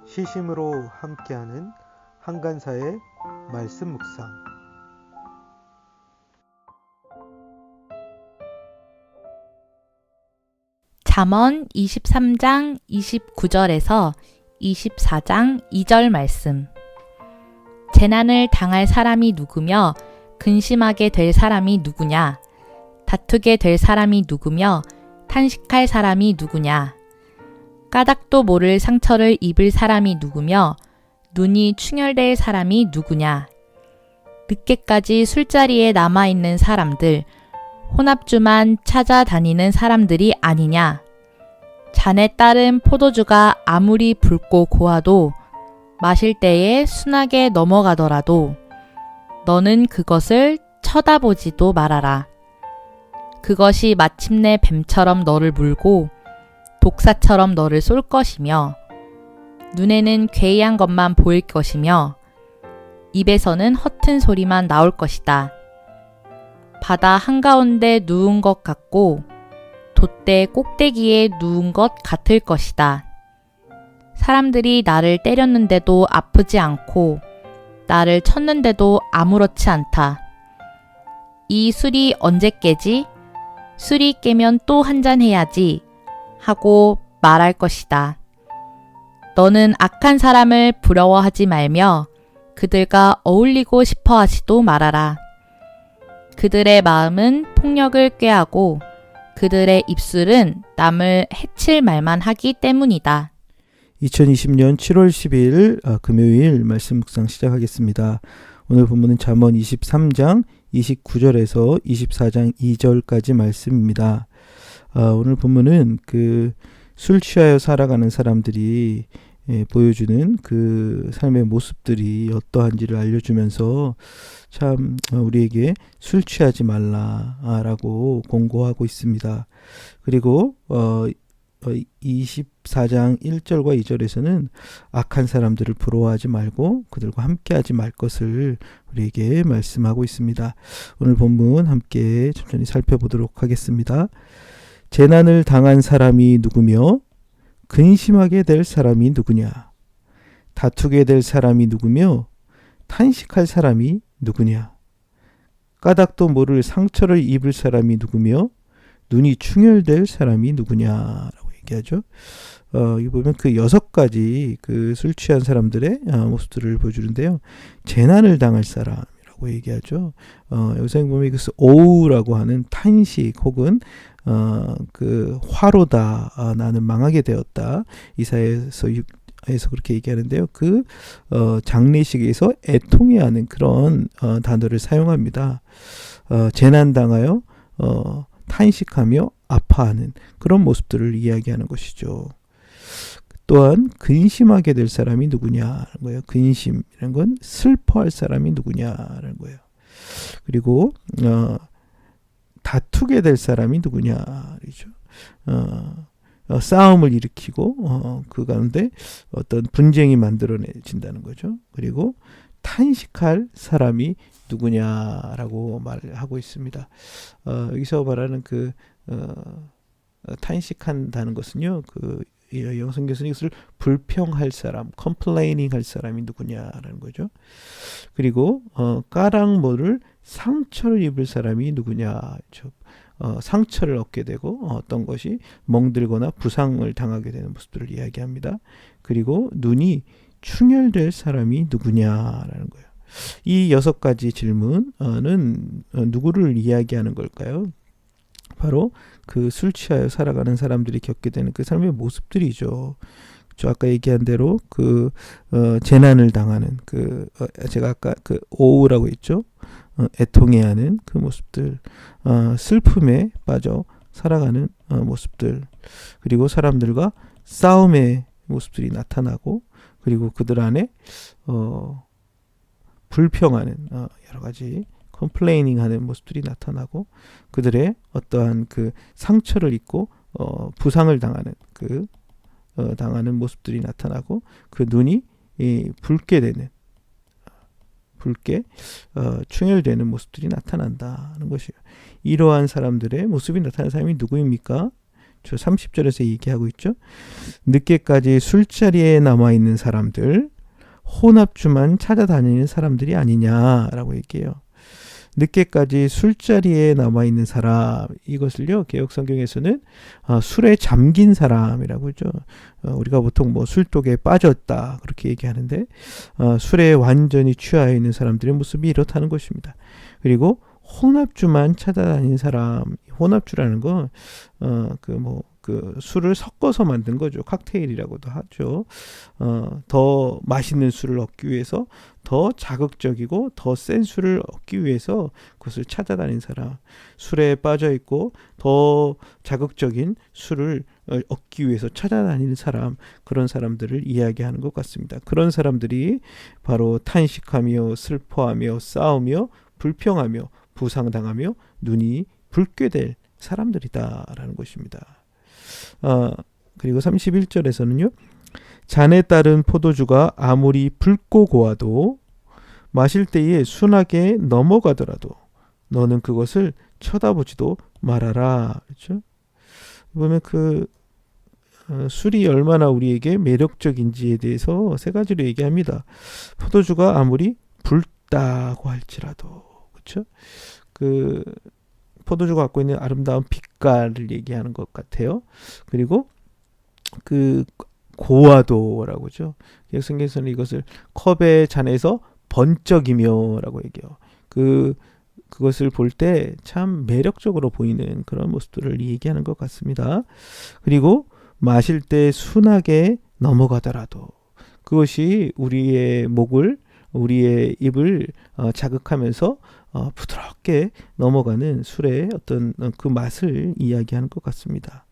시심으로 함께하는 한간사의 말씀 묵상. 잠언 23장 29절에서 24장 2절 말씀. 재난을 당할 사람이 누구며 근심하게 될 사람이 누구냐? 다투게 될 사람이 누구며 탄식할 사람이 누구냐? 까닭도 모를 상처를 입을 사람이 누구며 눈이 충혈될 사람이 누구냐? 늦게까지 술자리에 남아있는 사람들, 혼합주만 찾아다니는 사람들이 아니냐? 잔에 따른 포도주가 아무리 붉고 고와도 마실 때에 순하게 넘어가더라도 너는 그것을 쳐다보지도 말아라. 그것이 마침내 뱀처럼 너를 물고 독사처럼 너를 쏠 것이며 눈에는 괴이한 것만 보일 것이며 입에서는 허튼 소리만 나올 것이다. 바다 한가운데 누운 것 같고 돛대 꼭대기에 누운 것 같을 것이다. 사람들이 나를 때렸는데도 아프지 않고 나를 쳤는데도 아무렇지 않다. 이 술이 언제 깨지? 술이 깨면 또 한잔 해야지 하고 말할 것이다. 너는 악한 사람을 부러워하지 말며 그들과 어울리고 싶어 하지도 말아라. 그들의 마음은 폭력을 꾀하고 그들의 입술은 남을 해칠 말만 하기 때문이다. 2020년 7월 10일 금요일 말씀 묵상 시작하겠습니다. 오늘 본문은 잠언 23장 29절에서 24장 2절까지 말씀입니다. 오늘 본문은 술 취하여 살아가는 사람들이 보여주는 그 삶의 모습들이 어떠한지를 알려주면서 참 우리에게 술 취하지 말라라고 공고하고 있습니다. 그리고 24장 1절과 2절에서는 악한 사람들을 부러워하지 말고 그들과 함께하지 말 것을 우리에게 말씀하고 있습니다. 오늘 본문 함께 천천히 살펴보도록 하겠습니다. 재난을 당한 사람이 누구며 근심하게 될 사람이 누구냐? 다투게 될 사람이 누구며 탄식할 사람이 누구냐? 까닭도 모를 상처를 입을 사람이 누구며 눈이 충혈될 사람이 누구냐라고 얘기하죠. 이 보면 그 6가지 술 취한 사람들의 모습들을 보여주는데요. 재난을 당할 사람이라고 얘기하죠. 여기서 보면 이것을 오우라고 하는 탄식 혹은 화로다. 나는 망하게 되었다. 이사야에서 그렇게 얘기하는데요. 장례식에서 애통해하는 그런 단어를 사용합니다. 재난당하여 탄식하며 아파하는 그런 모습들을 이야기하는 것이죠. 또한 근심하게 될 사람이 누구냐라는 거예요. 근심이라는 건 슬퍼할 사람이 누구냐라는 거예요. 그리고 다투게 될 사람이 누구냐죠. 싸움을 일으키고 그 가운데 어떤 분쟁이 만들어내진다는 거죠. 그리고 탄식할 사람이 누구냐라고 말을 하고 있습니다. 여기서 말하는 탄식한다는 것은요. 영성교수는 이것을 불평할 사람, complaining 할 사람이 누구냐라는 거죠. 그리고 까닭 모를 상처를 입을 사람이 누구냐. 상처를 얻게 되고 어떤 것이 멍들거나 부상을 당하게 되는 모습들을 이야기합니다. 그리고 눈이 충혈될 사람이 누구냐라는 거예요. 이 6가지 질문은 누구를 이야기하는 걸까요? 바로 술 취하여 살아가는 사람들이 겪게 되는 그 삶의 모습들이죠. 저 아까 얘기한 대로 재난을 당하는 제가 아까 오우라고 했죠. 애통해하는 그 모습들, 슬픔에 빠져 살아가는 모습들, 그리고 사람들과 싸움의 모습들이 나타나고, 그리고 그들 안에 불평하는 여러 가지 컴플레이닝 하는 모습들이 나타나고, 그들의 어떠한 상처를 입고 부상을 당하는 모습들이 나타나고, 그 눈이 붉게 충혈되는 모습들이 나타난다는 것이에요. 이러한 사람들의 모습이 나타나는 사람이 누구입니까? 저 30절에서 얘기하고 있죠. 늦게까지 술자리에 남아있는 사람들, 혼합주만 찾아다니는 사람들이 아니냐라고 얘기해요. 늦게까지 술자리에 남아있는 사람, 이것을요 개역성경에서는 술에 잠긴 사람이라고 하죠. 우리가 보통 뭐 술독에 빠졌다 그렇게 얘기하는데 술에 완전히 취하여 있는 사람들의 모습이 이렇다는 것입니다. 그리고 혼합주만 찾아다니는 사람, 혼합주라는 건 그 술을 섞어서 만든 거죠. 칵테일이라고도 하죠. 더 맛있는 술을 얻기 위해서, 더 자극적이고 더 센 술을 얻기 위해서 그것을 찾아다니는 사람, 술에 빠져 있고 더 자극적인 술을 얻기 위해서 찾아다니는 사람, 그런 사람들을 이야기하는 것 같습니다. 그런 사람들이 바로 탄식하며 슬퍼하며 싸우며 불평하며 부상당하며 눈이 붉게 될 사람들이다라는 것입니다. 그리고 31절에서는요. 잔에 따른 포도주가 아무리 붉고 고와도 마실 때에 순하게 넘어가더라도 너는 그것을 쳐다보지도 말아라. 그렇죠? 보면 술이 얼마나 우리에게 매력적인지에 대해서 세 가지로 얘기합니다. 포도주가 아무리 붉다고 할지라도, 그렇죠? 포도주가 갖고 있는 아름다운 빛깔을 얘기하는 것 같아요. 그리고 고와도라고 하죠. 성경에서는 이것을 컵의 잔에서 번쩍이며라고 얘기해요. 그것을 볼 때 참 매력적으로 보이는 그런 모습들을 얘기하는 것 같습니다. 그리고 마실 때 순하게 넘어가더라도 그것이 우리의 목을, 우리의 입을 자극하면서 부드럽게 넘어가는 술의 어떤 그 맛을 이야기하는 것 같습니다.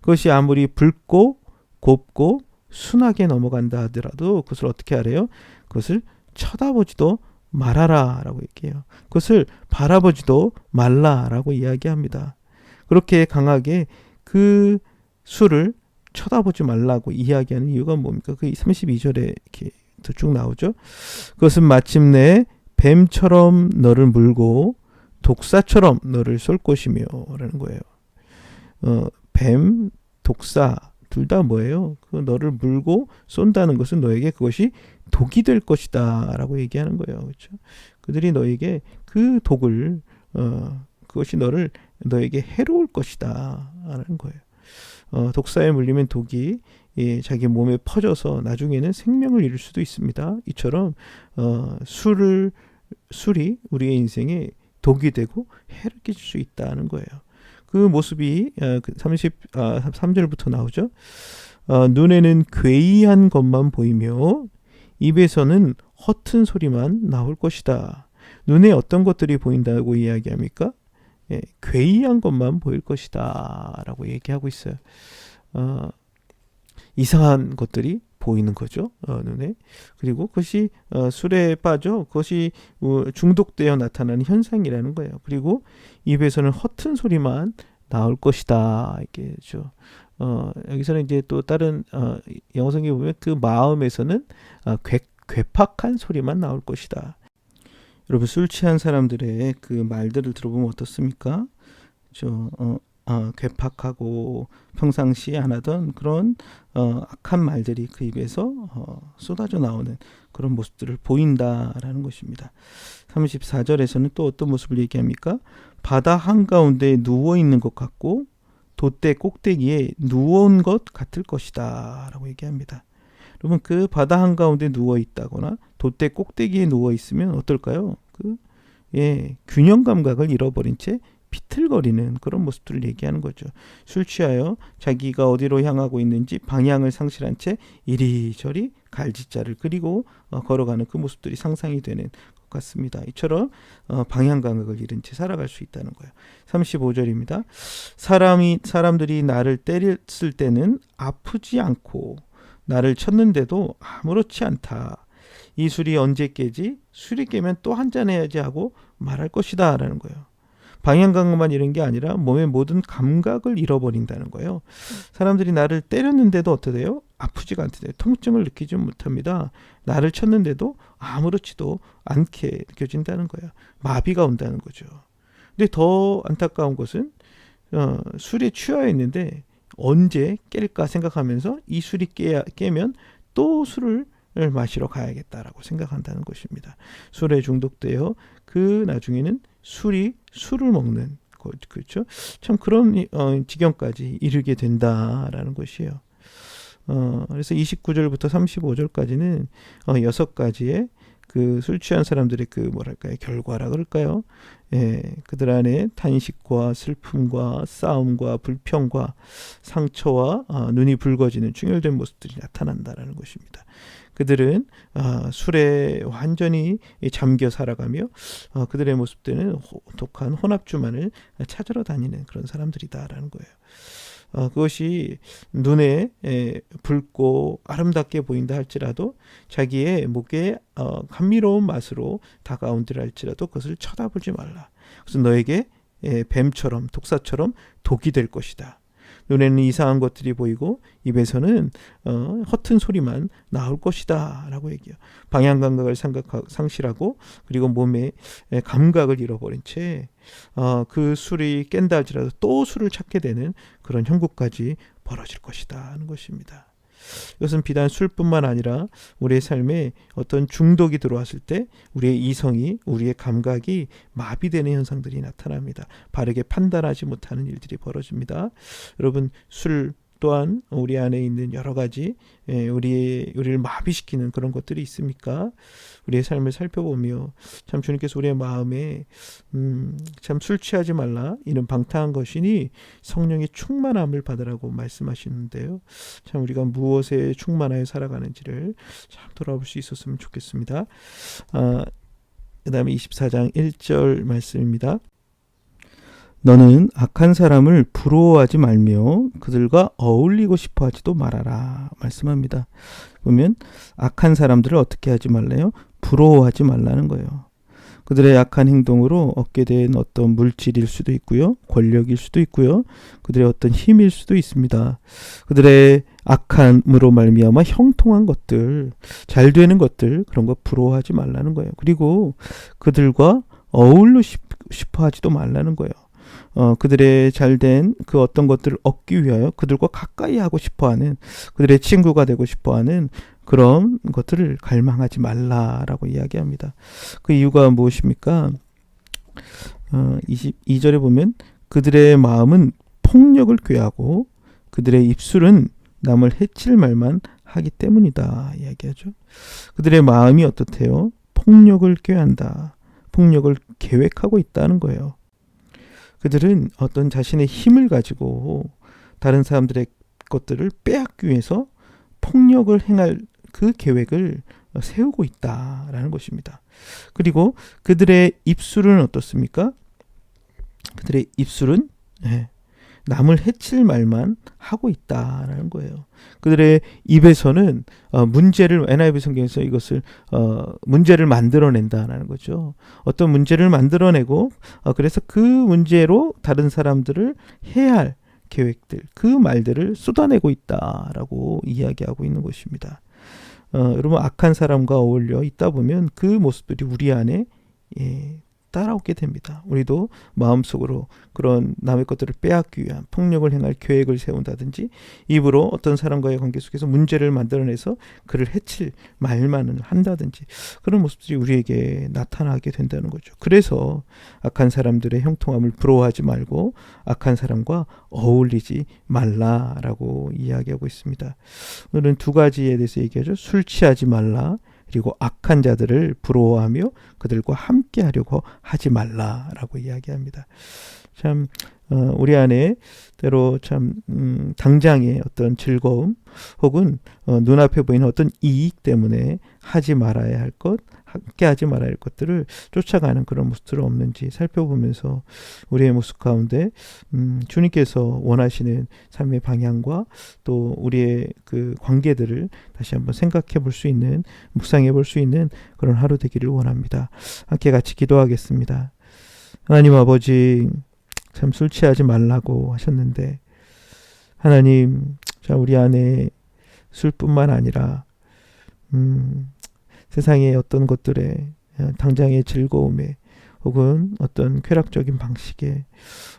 그것이 아무리 붉고 곱고 순하게 넘어간다 하더라도 그것을 어떻게 하래요? 그것을 쳐다보지도 말아라 라고 얘기해요. 그것을 바라보지도 말라라고 이야기합니다. 그렇게 강하게 그 술을 쳐다보지 말라고 이야기하는 이유가 뭡니까? 그 32절에 이렇게 쭉 나오죠. 그것은 마침내 뱀처럼 너를 물고 독사처럼 너를 쏠 것이며 라는 거예요. 뱀, 독사 둘 다 뭐예요? 너를 물고 쏜다는 것은 너에게 그것이 독이 될 것이다 라고 얘기하는 거예요. 그렇죠? 그들이 너에게 그 독을 그것이 너에게 해로울 것이다 라는 거예요. 독사에 물리면 독이 자기 몸에 퍼져서 나중에는 생명을 잃을 수도 있습니다. 이처럼 술이 우리의 인생에 독이 되고 해를 끼칠 수 있다는 거예요. 그 모습이 33절부터 나오죠. 눈에는 괴이한 것만 보이며 입에서는 허튼 소리만 나올 것이다. 눈에 어떤 것들이 보인다고 이야기합니까? 괴이한 것만 보일 것이다 라고 얘기하고 있어요. 이상한 것들이 보이는 거죠. 눈에. 그리고 그것이 술에 빠져 그것이 중독되어 나타나는 현상이라는 거예요. 그리고 입에서는 허튼 소리만 나올 것이다. 이게죠. 여기서는 이제 또 다른 영어 성경에 보면 그 마음에서는 괴팍한 소리만 나올 것이다. 여러분 술 취한 사람들의 그 말들을 들어보면 어떻습니까? 괴팍하고 평상시에 안 하던 그런 악한 말들이 그 입에서 쏟아져 나오는 그런 모습들을 보인다라는 것입니다. 34절에서는 또 어떤 모습을 얘기합니까? 바다 한가운데 누워있는 것 같고 돛대 꼭대기에 누워온 것 같을 것이다 라고 얘기합니다. 여러분 그 바다 한가운데 누워있다거나 돛대 꼭대기에 누워있으면 어떨까요? 균형 감각을 잃어버린 채 비틀거리는 그런 모습들을 얘기하는 거죠. 술 취하여 자기가 어디로 향하고 있는지 방향을 상실한 채 이리저리 갈짓자를 그리고 걸어가는 그 모습들이 상상이 되는 것 같습니다. 이처럼 방향 감각을 잃은 채 살아갈 수 있다는 거예요. 35절입니다. 사람들이 나를 때렸을 때는 아프지 않고 나를 쳤는데도 아무렇지 않다. 이 술이 언제 깨지? 술이 깨면 또 한잔 해야지 하고 말할 것이다 라는 거예요. 방향 감각만 잃은 게 아니라 몸의 모든 감각을 잃어버린다는 거예요. 사람들이 나를 때렸는데도 어떠돼요? 아프지가 않대요. 통증을 느끼지 못합니다. 나를 쳤는데도 아무렇지도 않게 느껴진다는 거예요. 마비가 온다는 거죠. 근데 더 안타까운 것은 술에 취하여 있는데 언제 깰까 생각하면서 이 술이 깨면 또 술을 마시러 가야겠다라고 생각한다는 것입니다. 술에 중독되어 그 나중에는 술을 먹는 그렇죠. 참 그런 지경까지 이르게 된다라는 것이에요. 그래서 29절부터 35절까지는 6가지의 그 술 취한 사람들의 그 뭐랄까요, 결과라 그럴까요? 예, 그들 안에 탄식과 슬픔과 싸움과 불평과 상처와 눈이 붉어지는 충혈된 모습들이 나타난다라는 것입니다. 그들은 술에 완전히 잠겨 살아가며 그들의 모습들은 독한 혼합주만을 찾으러 다니는 그런 사람들이다라는 거예요. 그것이 눈에 붉고 아름답게 보인다 할지라도 자기의 목에 감미로운 맛으로 다가온들 할지라도 그것을 쳐다보지 말라. 그래서 너에게 뱀처럼 독사처럼 독이 될 것이다. 눈에는 이상한 것들이 보이고 입에서는 허튼 소리만 나올 것이다 라고 얘기해요. 방향 감각을 상실하고 그리고 몸의 감각을 잃어버린 채 그 술이 깬다 할지라도 또 술을 찾게 되는 그런 형국까지 벌어질 것이다 하는 것입니다. 이것은 비단 술뿐만 아니라 우리의 삶에 어떤 중독이 들어왔을 때 우리의 이성이, 우리의 감각이 마비되는 현상들이 나타납니다. 바르게 판단하지 못하는 일들이 벌어집니다. 여러분, 술 또한 우리 안에 있는 여러 가지 우리를 마비시키는 그런 것들이 있습니까? 우리의 삶을 살펴보며 참 주님께서 우리의 마음에 참 술 취하지 말라, 이는 방탕한 것이니 성령의 충만함을 받으라고 말씀하시는데요. 참 우리가 무엇에 충만하여 살아가는지를 참 돌아볼 수 있었으면 좋겠습니다. 그 다음에 24장 1절 말씀입니다. 너는 악한 사람을 부러워하지 말며 그들과 어울리고 싶어 하지도 말아라 말씀합니다. 보면 악한 사람들을 어떻게 하지 말래요? 부러워하지 말라는 거예요. 그들의 악한 행동으로 얻게 된 어떤 물질일 수도 있고요. 권력일 수도 있고요. 그들의 어떤 힘일 수도 있습니다. 그들의 악함으로 말미암아 형통한 것들, 잘 되는 것들, 그런 거 부러워하지 말라는 거예요. 그리고 그들과 어울리고 싶어 하지도 말라는 거예요. 그들의 잘된 그 어떤 것들을 얻기 위하여 그들과 가까이 하고 싶어하는, 그들의 친구가 되고 싶어하는 그런 것들을 갈망하지 말라라고 이야기합니다. 그 이유가 무엇입니까? 22절에 보면 그들의 마음은 폭력을 꾀하고 그들의 입술은 남을 해칠 말만 하기 때문이다 이야기하죠. 그들의 마음이 어떻대요? 폭력을 꾀한다. 폭력을 계획하고 있다는 거예요. 그들은 어떤 자신의 힘을 가지고 다른 사람들의 것들을 빼앗기 위해서 폭력을 행할 그 계획을 세우고 있다라는 것입니다. 그리고 그들의 입술은 어떻습니까? 그들의 입술은 남을 해칠 말만 하고 있다라는 거예요. 그들의 입에서는 문제를, NIV 성경에서 이것을 문제를 만들어낸다라는 거죠. 어떤 문제를 만들어내고 그래서 그 문제로 다른 사람들을 해야 할 계획들, 그 말들을 쏟아내고 있다라고 이야기하고 있는 것입니다. 여러분, 악한 사람과 어울려 있다 보면 그 모습들이 우리 안에 따라오게 됩니다. 우리도 마음속으로 그런 남의 것들을 빼앗기 위한 폭력을 행할 계획을 세운다든지 입으로 어떤 사람과의 관계 속에서 문제를 만들어내서 그를 해칠 말만을 한다든지 그런 모습들이 우리에게 나타나게 된다는 거죠. 그래서 악한 사람들의 형통함을 부러워하지 말고 악한 사람과 어울리지 말라라고 이야기하고 있습니다. 오늘은 두 가지에 대해서 얘기하죠. 술 취하지 말라, 그리고 악한 자들을 부러워하며 그들과 함께 하려고 하지 말라라고 이야기합니다. 참 우리 안에 때로 참 당장의 어떤 즐거움 혹은 눈앞에 보이는 어떤 이익 때문에 하지 말아야 할 것, 함께 하지 말아야 할 것들을 쫓아가는 그런 모습들은 없는지 살펴보면서 우리의 모습 가운데 주님께서 원하시는 삶의 방향과 또 우리의 그 관계들을 다시 한번 생각해 볼 수 있는, 묵상해 볼 수 있는 그런 하루 되기를 원합니다. 함께 같이 기도하겠습니다. 하나님 아버지, 참 술 취하지 말라고 하셨는데 하나님, 자 우리 안에 술뿐만 아니라 세상의 어떤 것들에 당장의 즐거움에 혹은 어떤 쾌락적인 방식에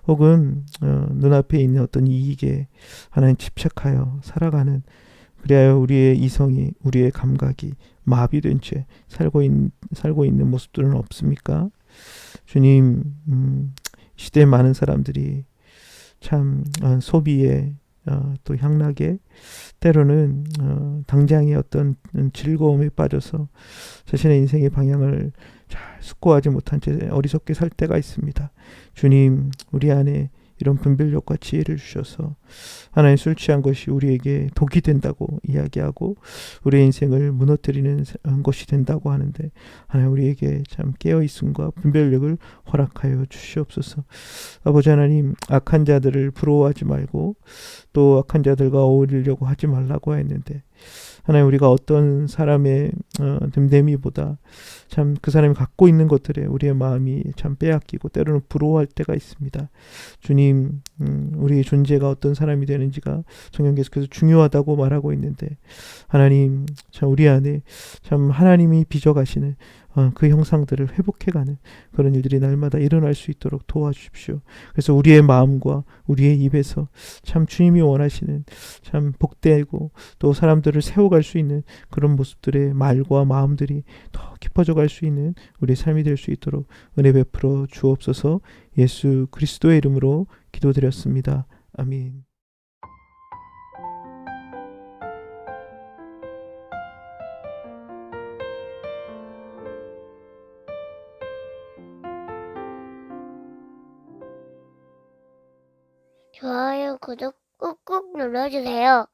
혹은 눈앞에 있는 어떤 이익에 하나님 집착하여 살아가는, 그리하여 우리의 이성이, 우리의 감각이 마비된 채 살고 있는 모습들은 없습니까? 주님, 시대에 많은 사람들이 참 소비에 또 향락에 때로는 당장의 어떤 즐거움에 빠져서 자신의 인생의 방향을 잘 숙고하지 못한 채 어리석게 살 때가 있습니다. 주님, 우리 안에 이런 분별력과 지혜를 주셔서 하나의 술 취한 것이 우리에게 독이 된다고 이야기하고 우리의 인생을 무너뜨리는 것이 된다고 하는데, 하나님 우리에게 참 깨어있음과 분별력을 허락하여 주시옵소서. 아버지 하나님, 악한 자들을 부러워하지 말고 또 악한 자들과 어울리려고 하지 말라고 했는데, 하나님 우리가 어떤 사람의 됨됨이보다 참 그 사람이 갖고 있는 것들에 우리의 마음이 참 빼앗기고 때로는 부러워할 때가 있습니다. 주님, 우리의 존재가 어떤 사람이 되는지가 성경 계속해서 중요하다고 말하고 있는데, 하나님 참 우리 안에 참 하나님이 빚어가시는 그 형상들을 회복해가는 그런 일들이 날마다 일어날 수 있도록 도와주십시오. 그래서 우리의 마음과 우리의 입에서 참 주님이 원하시는 참 복되고 또 사람들을 세워갈 수 있는 그런 모습들의 말과 마음들이 더 깊어져 갈 수 있는 우리의 삶이 될 수 있도록 은혜 베풀어 주옵소서. 예수 그리스도의 이름으로 기도드렸습니다. 아멘. 좋아요, 구독 꾹꾹 눌러주세요.